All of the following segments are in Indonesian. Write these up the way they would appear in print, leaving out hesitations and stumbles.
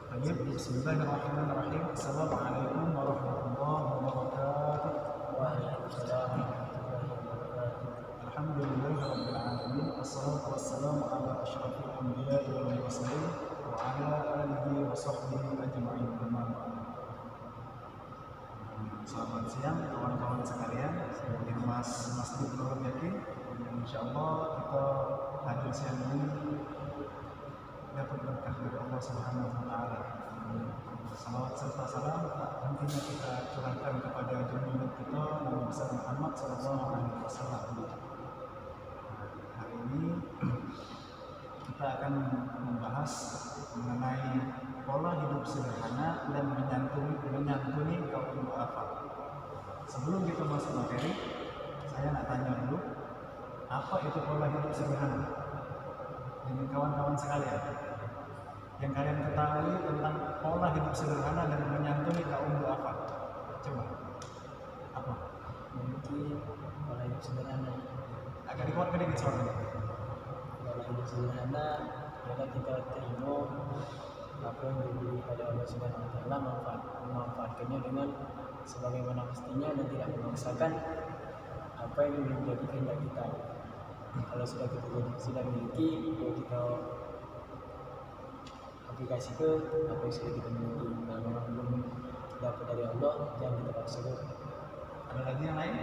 Bismillahirrahmanirrahim. Assalamualaikum warahmatullahi wabarakatuh. Waalaikumsalam warahmatullahi wabarakatuh. Alhamdulillahirabbil alamin. Wassalatu wassalamu ala asyrafil anbiya'i wal mursalin wa ala alihi wa sahbihi ajma'in. Selamat siang kawan-kawan sekalian, di Masjid Nurul Yakin. Insyaallah kita hadir siang ini dapat berkah dari Allah Subhanahu wa taala. Salawat serta salam tak hentinya kita curahkan kepada junjungan kita Nabi besar Muhammad sallallahu alaihi wasallam. Hari ini kita akan membahas mengenai pola hidup sederhana dan menyantuni kaum duafa. Sebelum kita masuk materi, saya nak tanya dulu, apa itu pola hidup sederhana? Dengan kawan-kawan sekalian, yang kalian ketahui tentang pola hidup sederhana dan menyantuni kaum duafa, coba apa? Mungkin pola hidup sederhana. Agak dikuat sedikit suaranya. Pola hidup sederhana adalah kita terima apa yang diberi pada Allah Subhanahu wa taala, memanfaatkannya dengan sebagaimana mestinya dan tidak memaksakan apa yang menjadi kehendak kita. Kalau sudah memiliki, ya kita aplikasi ke apa yang sudah kita miliki. Nah, memang belum dapat dari Allah, jangan kita paksa ke. Ada lagi yang lain?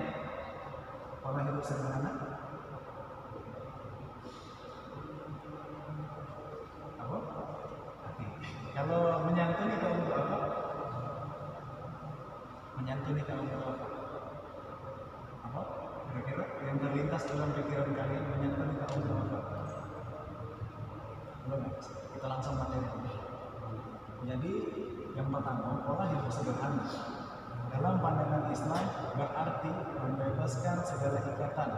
Pola hidup sederhana? Apa? Oke. Kalau menyantuni kaum duafa, menyantuni kaum duafa, apa? Kira-kira yang terlintas dalam pikiran kalian menyantuni kaum duafa? Belum, kita langsung materi. Jadi yang pertama, pola hidup sederhana dalam pandangan Islam berarti membebaskan segala ikatan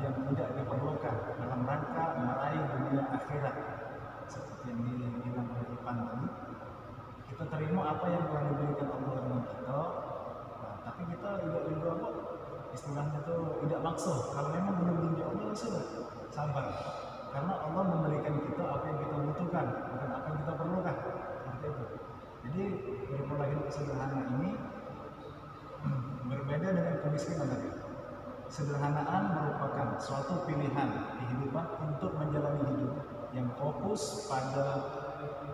yang tidak diperlukan dalam rangka meraih dunia akhirat. Seperti yang dibilang oleh Ipan tadi, kita terima apa yang telah diberikan Allah dengan kita, tapi kita tidak juga apa istilahnya itu tidak maksud. Kalau memang belum diinjak Allah, sudah sabar, karena Allah memberikan kita apa yang kita butuhkan, bukan apa yang kita perlukan. Seperti itu. Jadi dari pola hidup sederhana ini berbeda dengan kemiskinan tadi. Sederhanaan merupakan suatu pilihan kehidupan untuk menjalani hidup yang fokus pada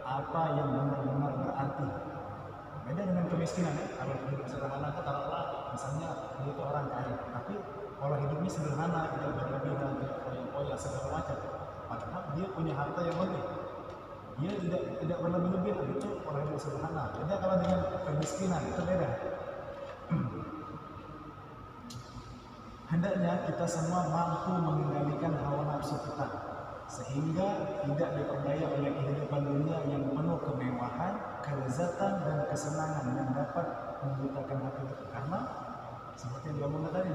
apa yang benar-benar berarti. Beda dengan kemiskinan ya. Kalau hidup sederhana itu taruhlah misalnya dia itu orang kaya, tapi pola hidupnya sederhana, tidak berlebihan, tidak foya-foya segala macam. Padahal dia punya harta yang lebih. Dia tidak berlebih-lebihan, itu pola hidup sederhana. Beda kalau dengan kemiskinan, itu beda. Hendaknya kita semua mampu mengendalikan hawa nafsu kita sehingga tidak diperdaya oleh kehidupan dunia yang penuh kemewahan, kelezatan dan kesenangan yang dapat membutakan hati kita. Karena seperti yang diomongkan tadi,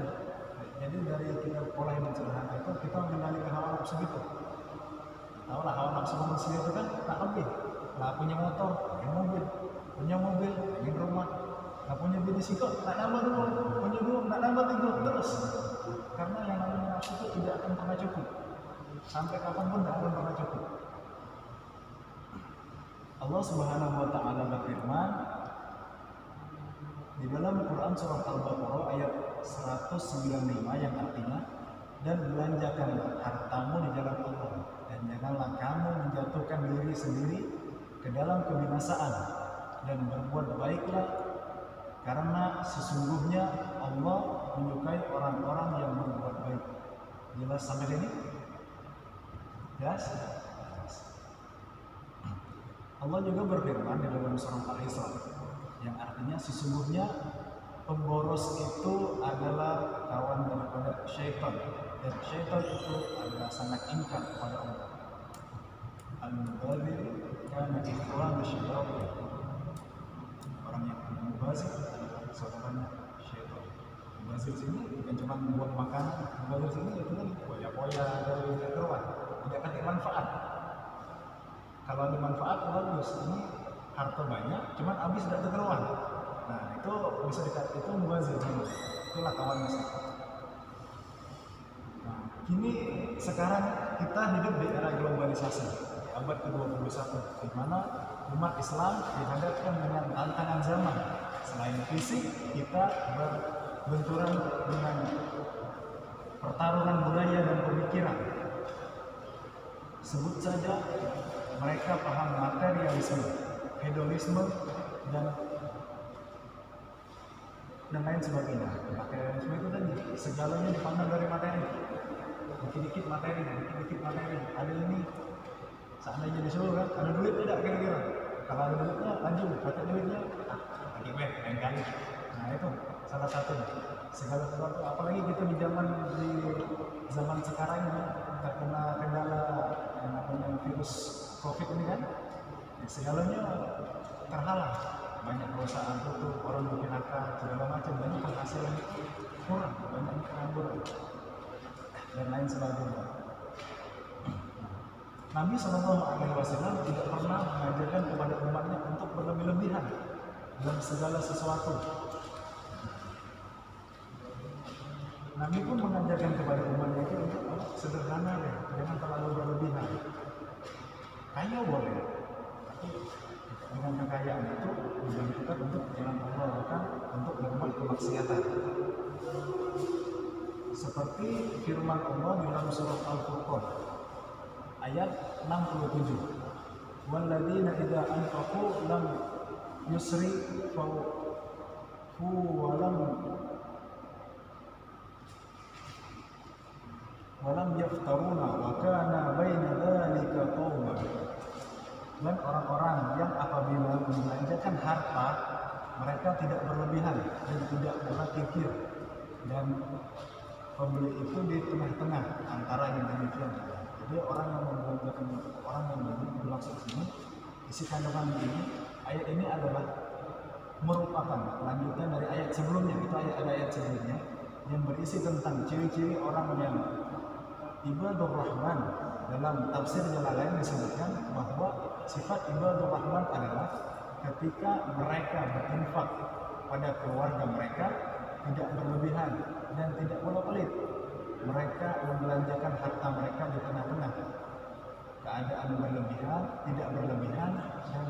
jadi dari kita pola hidup sederhana itu kita mengendalikan hawa nafsu gitu. Tahu lah hawa nafsu manusia itu kan tak lebih. Lah punya motor, pengen mobil, punya mobil, pengen rumah. Nggak punya bini sikap, tak nambah dua, punya dua, tak nambah tiga, terus. Karena yang namanya nafsu itu tidak akan pernah cukup. Sampai kapanpun tidak akan pernah cukup. Allah Subhanahu wa taala berfirman di dalam Quran surah Al-Baqarah ayat 195 yang artinya, dan belanjakanlah hartamu di jalan Allah dan janganlah kamu menjatuhkan diri sendiri ke dalam kebinasaan, dan berbuat baiklah karena sesungguhnya Allah menyukai orang-orang yang berbuat baik. Jelas sampai sini? Jelas? Allah juga berfirman di dalam surah Al-Isra yang artinya sesungguhnya pemboros itu adalah kawan daripada syaitan, dan syaitan itu adalah sangat ingkar kepada Allah. Al-mubadzir kana ikhwan syaitan. Orang yang mubazir adalah saudaranya syaitan. Mubazir sini bukan cuma membuat makanan, mubazir sini itu kan poya-poya dari keruan, tidak akan manfaat. Kalau ada manfaat bagus, ini harta banyak, cuman habis tidak terkeruan. Nah itu bisa dikatakan itu mubazir, itulah kawan masyarakat. Nah, kini sekarang kita hidup di era globalisasi, abad ke-21. mana umat Islam dihadapkan dengan tantangan zaman. Selain fisik, kita berbenturan dengan pertarungan budaya dan pemikiran. Sebut saja mereka paham materialisme, hedonisme, dan lain sebagainya. Materialisme itu tadi segalanya dipandang dari materi, dikit-dikit materi, dikit-dikit materi. Ada ini, seandainya disuruh kan, ada duit tidak kira-kira? Kalau ada duitnya, lanjut, pakai duitnya, pakai web, lain kali. Nah itu salah satu. Segala sesuatu, apalagi kita di zaman sekarang ini terkena kendala yang namanya virus COVID ini kan, ya, segalanya terhalang. Banyak perusahaan tutup, orang di PHK, segala macam, banyak penghasilan kurang, banyak pengangguran dan lain sebagainya. Nabi SAW tidak pernah mengajarkan kepada umatnya untuk berlebih-lebihan dalam segala sesuatu. Nabi pun mengajarkan kepada umatnya itu untuk sederhana ya, jangan terlalu berlebihan. Kaya boleh, tapi dengan kekayaan itu dibutuhkan untuk jalan Allah, bukan untuk berbuat kemaksiatan. Seperti firman Allah di dalam surah Al-Furqan ayat 67. Walladzina idza anfaqu lam yusrifu wa lam yaftaruna wa kana baina dzalika qawma. Dan orang-orang yang apabila membelanjakan harta, mereka tidak berlebihan dan tidak pula kikir, dan pembeli itu di tengah-tengah antara yang demikian. Jadi orang yang membelanjakan, orang yang bermaksud sini, isi kandungan ini, ayat ini adalah merupakan lanjutan dari ayat sebelumnya. Itu ayat sebelumnya yang berisi tentang ciri-ciri orang yang ibadur rahman. Dalam tafsir Jalalain disebutkan bahwa sifat ibadur rahman adalah ketika mereka berinfak pada keluarga mereka tidak berlebihan dan tidak pula pelit. Mereka membelanjakan harta mereka di tengah-tengah keadaan berlebihan, tidak berlebihan, dan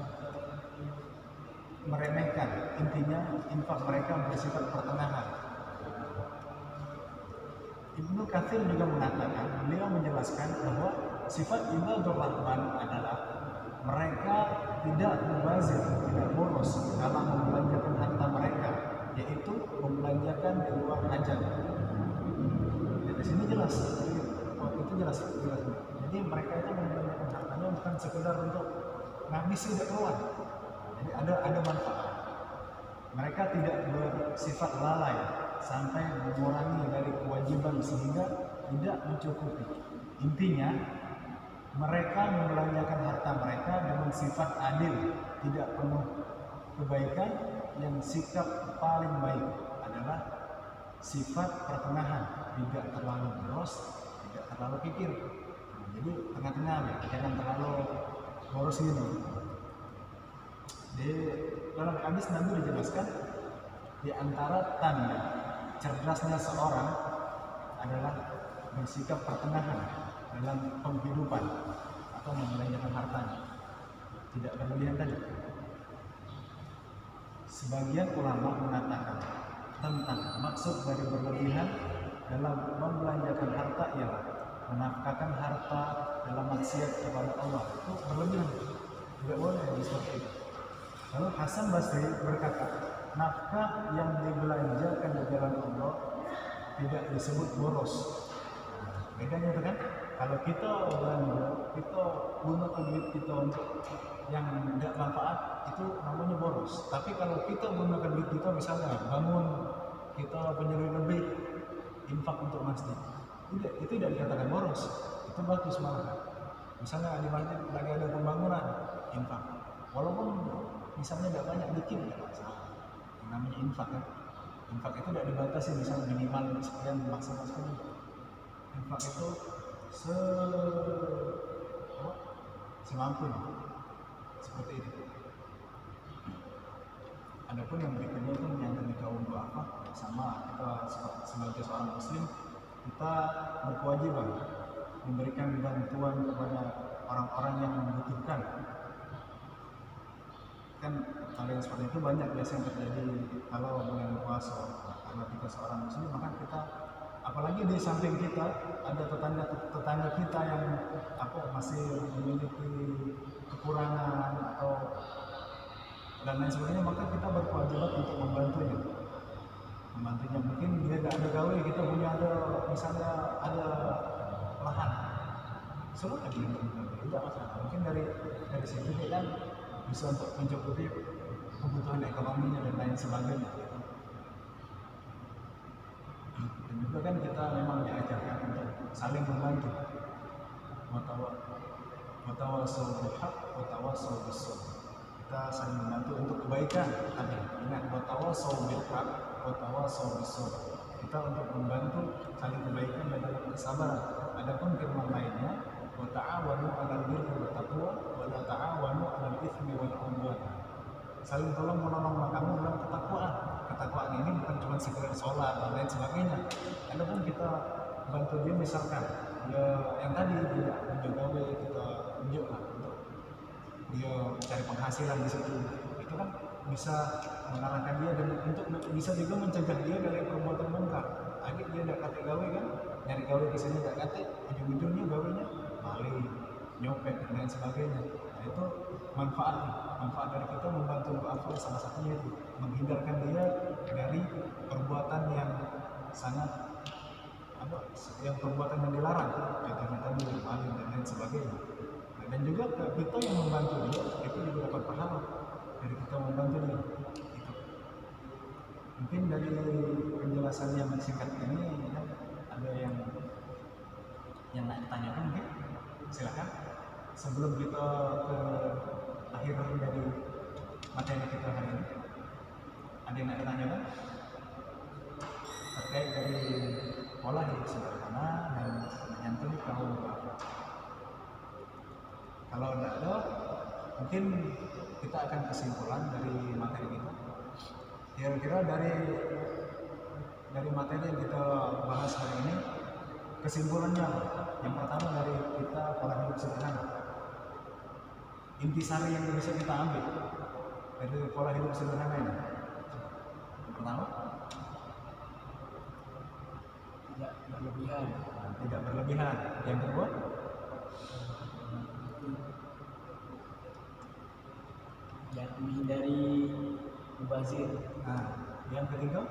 meremehkan. Intinya infak mereka bersifat pertengahan. Ibnu Katsir juga mengatakan, beliau menjelaskan bahwa sifat ibadur rahman adalah mereka tidak mubazir, tidak boros dalam membelanjakan harta mereka, yaitu membelanjakan di luar hajat. Di sini jelas, itu jelas. Jadi mereka itu membelanjakan hartanya bukan sekedar untuk ngabis tidak keluar. Jadi ada manfaat. Mereka tidak bersifat lalai sampai mengurangi dari kewajiban sehingga tidak mencukupi. Intinya mereka membelanjakan harta mereka dengan sifat adil, tidak penuh kebaikan. Yang sikap paling baik adalah sifat pertengahan, tidak terlalu boros, tidak terlalu kikir. Jadi tengah-tengah, jangan terlalu boros gitu. Di dalam hadis Nabi dijelaskan di antara tanda cerdasnya seorang adalah bersikap pertengahan dalam penghidupan atau membelanjakan hartanya, tidak berlebihan tadi. Sebagian ulama mengatakan tentang maksud dari berlebihan dalam membelanjakan harta ialah menafkahkan harta dalam maksiat kepada Allah. Itu berlebihan, tidak boleh seperti itu. Lalu Hasan Basri berkata, nafkah yang dibelanjakan di jalan Allah tidak disebut boros. Bedanya itu kan, kalau kita belanja, kita gunakan duit kita untuk yang tidak manfaat, itu namanya boros. Tapi kalau kita gunakan duit kita, misalnya bangun kita penyelur lebih, infak untuk masjid, itu tidak dikatakan boros, itu bagus malah. Misalnya di masjid lagi ada pembangunan, infak, walaupun misalnya tidak banyak, dikit tidak masalah. Namanya infak kan. Infak itu tidak dibatasi, misalnya minimal sekian, maksimal sekian. Infak itu semampu, seperti itu. Adapun yang berikutnya itu menyangkut di kaum duafa, sama kita sebagai seorang muslim, kita berkewajiban memberikan bantuan kepada orang-orang yang membutuhkan. kan hal yang seperti itu banyak biasanya terjadi kalau bulan puasa. Karena kita seorang muslim, maka kita, apalagi di samping kita ada tetangga kita yang masih memiliki kekurangan atau dan lain sebagainya, maka kita berkewajiban untuk membantunya. Mungkin dia gak ada gawe, kita punya misalnya ada lahan, suruh lagi tidak masalah. Mungkin dari situ dia kan bisa untuk mencukupi kebutuhan ekonominya dan lain sebagainya. Dan juga kan kita memang diajarkan untuk saling membantu. Watawassaw bil haqq watawassaw bis sabr. Kita saling membantu untuk kebaikan. Tapi ingat, watawassaw bil haqq watawassaw bis sabr. Kita untuk membantu saling kebaikan dan dalam kesabaran. Adapun firman lainnya, wa ta'awanu 'alal birri wat taqwa wa la ta'awanu 'alal itsmi wal 'udwan. Saling tolong menolong kamu dalam ketakwaan. Ketakwaan ini bukan cuma sekedar sholat dan lain sebagainya. Adapun kita bantu dia, misalkan dia yang tadi dia menjaga, kita tunjuklah untuk dia cari penghasilan di situ. Itu kan bisa mengarahkan dia dan untuk bisa juga mencegah dia dari perbuatan munkar. Akhirnya dia tidak kate gawe kan, nyari gawe ke sini tidak kate, ujung-ujungnya gawenya maling, nyopet dan lain sebagainya. Nah, itu manfaat dari kita membantu Afal, salah satunya itu menghindarkan dia dari perbuatan yang sangat yang perbuatan yang dilarang, contohnya tadi maling dan lain sebagainya. Nah, dan juga kita yang membantu dia itu juga dapat pahala dari kita membantu dia. Mungkin dari penjelasan yang singkat ini ada yang nak ditanyakan, mungkin silakan sebelum kita ke akhir dari materi kita hari ini. Ada yang nak ditanyakan terkait dari pola hidup sederhana dan menyantuni kaum duafa? Kalau tidak ada, mungkin kita akan kesimpulan dari materi kita. Kira-kira dari materi yang kita bahas hari ini, kesimpulannya apa? Yang pertama dari kita pola hidup sederhana. Intisari yang bisa kita ambil dari pola hidup sederhana ini. Yang pertama, tidak berlebihan. Yang kedua, menghindari mubazir. nah, yang ketiga,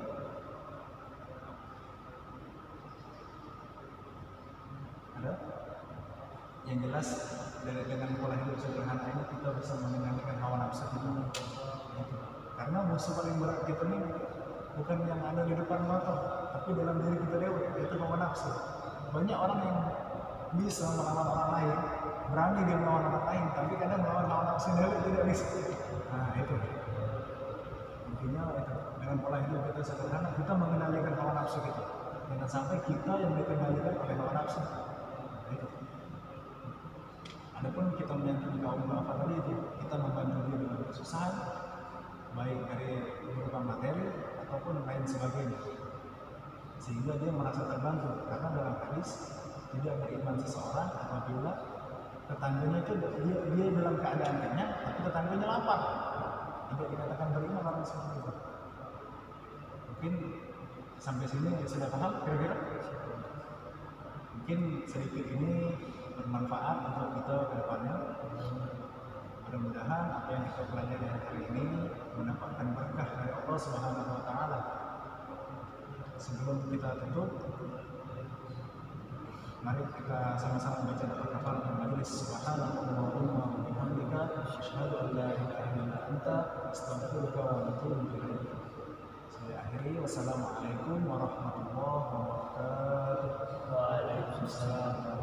ada yang jelas dengan pola hidup sederhana ini kita bisa mengendalikan hawa nafsu kita. Karena musuh paling berat kita ini bukan yang ada di depan mata, tapi dalam diri kita dewa, yaitu hawa nafsu. Banyak orang yang bisa melawan orang lain, berani dia melawan orang lain, tapi kadang melawan hawa nafsu dewa tidak bisa. Nah itu intinya itu. Dengan pola hidup kita sederhana, kita mengendalikan hawa nafsu kita. Jangan sampai kita yang dikendalikan oleh hawa nafsu. Nah, itu. Adapun kita menyantuni kaum duafa tadi itu, kita membantu dia dengan kesusahan, baik dari berupa materi ataupun lain sebagainya, sehingga dia merasa terbantu. Karena dalam hadis, tidak beriman seseorang apabila tetangganya itu dia dalam keadaan kenyang, tapi tetangganya lapar. Tidak dikatakan beriman orang seperti itu. Mungkin sampai sini sudah paham kira-kira? Mungkin sedikit ini bermanfaat untuk kita ke depannya. Mudah-mudahan apa yang kita pelajari hari ini mendapatkan berkah dari Allah Subhanahu wa taala. Sebelum kita tutup, mari kita sama-sama baca doa kafaratul majelis. Subhanallahumma wa bihamdika asyhadu an la ilaha illa anta astaghfiruka wa atubu ilaik. Saya akhiri, wassalamualaikum warahmatullahi wabarakatuh. Waalaikumsalam.